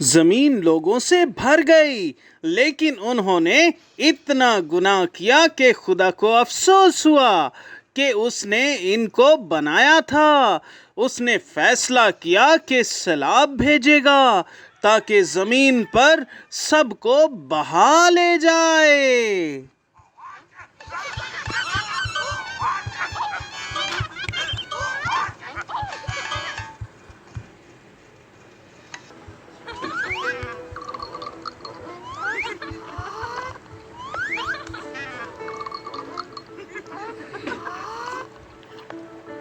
जमीन लोगों से भर गई, लेकिन उन्होंने इतना गुनाह किया कि खुदा को अफसोस हुआ कि उसने इनको बनाया था। उसने फैसला किया कि सैलाब भेजेगा ताकि जमीन पर सबको बहा ले जाए।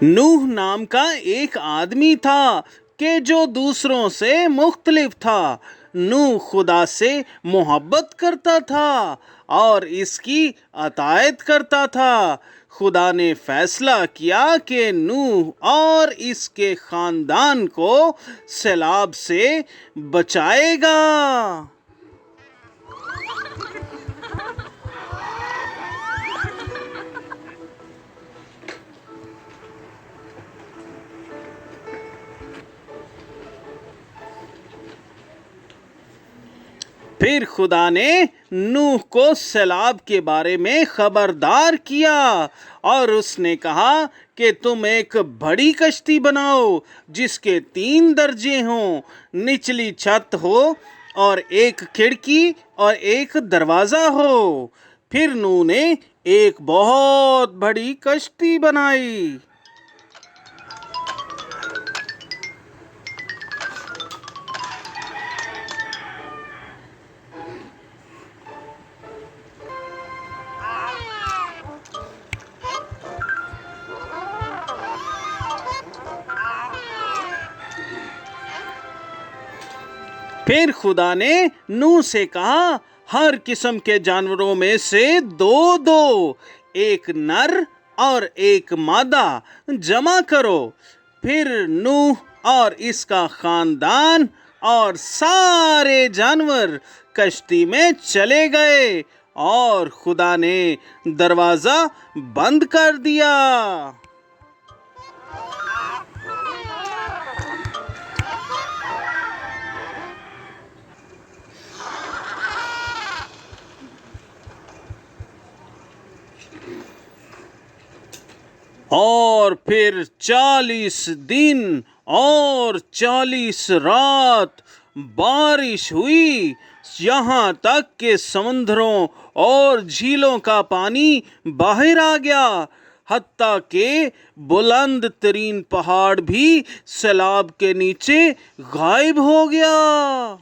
नूह नाम का एक आदमी था कि जो दूसरों से मुख्तलिफ था। नूह खुदा से मोहब्बत करता था और इसकी अतायत करता था। खुदा ने फैसला किया कि नूह और इसके खानदान को सैलाब से बचाएगा। फिर खुदा ने नूह को सैलाब के बारे में खबरदार किया और उसने कहा कि तुम एक बड़ी कश्ती बनाओ जिसके 3 दर्जे हों, निचली छत हो और एक खिड़की और एक दरवाज़ा हो। फिर नूह ने एक बहुत बड़ी कश्ती बनाई। फिर खुदा ने नूह से कहा, हर किस्म के जानवरों में से 2-2, एक नर और एक मादा जमा करो। फिर नूह और इसका खानदान और सारे जानवर कश्ती में चले गए और खुदा ने दरवाज़ा बंद कर दिया। और फिर 40 दिन और 40 रात बारिश हुई, यहाँ तक कि समुद्रों और झीलों का पानी बाहर आ गया, हत्ता के बुलंद तरीन पहाड़ भी सैलाब के नीचे गायब हो गया।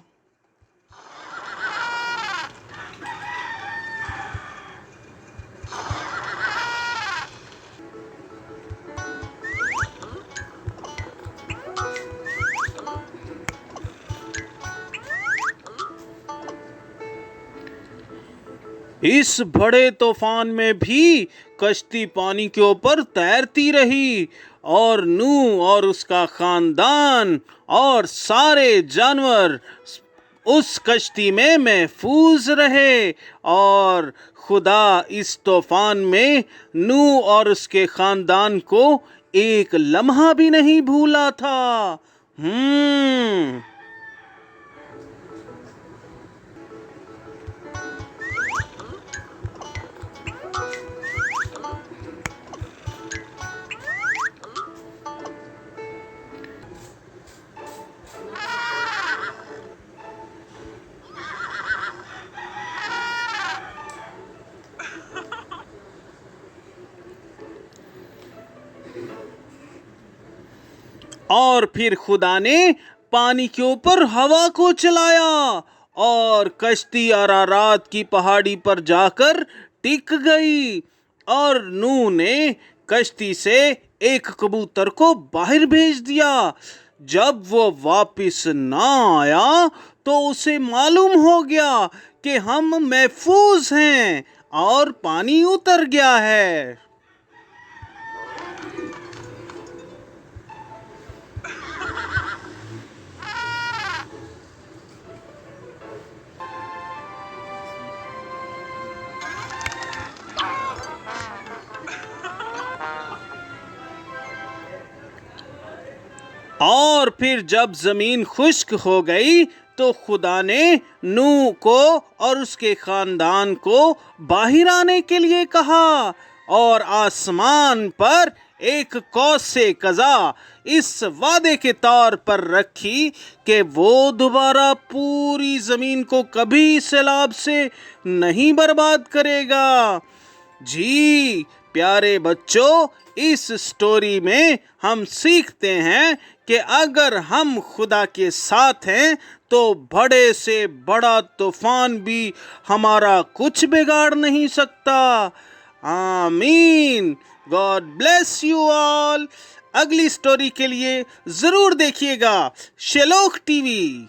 इस बड़े तूफान में भी कश्ती पानी के ऊपर तैरती रही और नूह और उसका खानदान और सारे जानवर उस कश्ती में महफूज रहे। और खुदा इस तूफान में नूह और उसके खानदान को एक लम्हा भी नहीं भूला था। और फिर खुदा ने पानी के ऊपर हवा को चलाया और कश्ती अरारात की पहाड़ी पर जाकर टिक गई। और नूह ने कश्ती से एक कबूतर को बाहर भेज दिया। जब वो वापस ना आया तो उसे मालूम हो गया कि हम महफूज हैं और पानी उतर गया है। और फिर जब जमीन खुश्क हो गई तो खुदा ने नूह को और उसके खानदान को बाहर आने के लिए कहा और आसमान पर एक कौसे कज़ा इस वादे के तौर पर रखी कि वो दोबारा पूरी जमीन को कभी सैलाब से नहीं बर्बाद करेगा। जी प्यारे बच्चों, इस स्टोरी में हम सीखते हैं कि अगर हम खुदा के साथ हैं तो बड़े से बड़ा तूफान भी हमारा कुछ बिगाड़ नहीं सकता। आमीन। God bless you all. अगली स्टोरी के लिए जरूर देखिएगा शेलोक टीवी।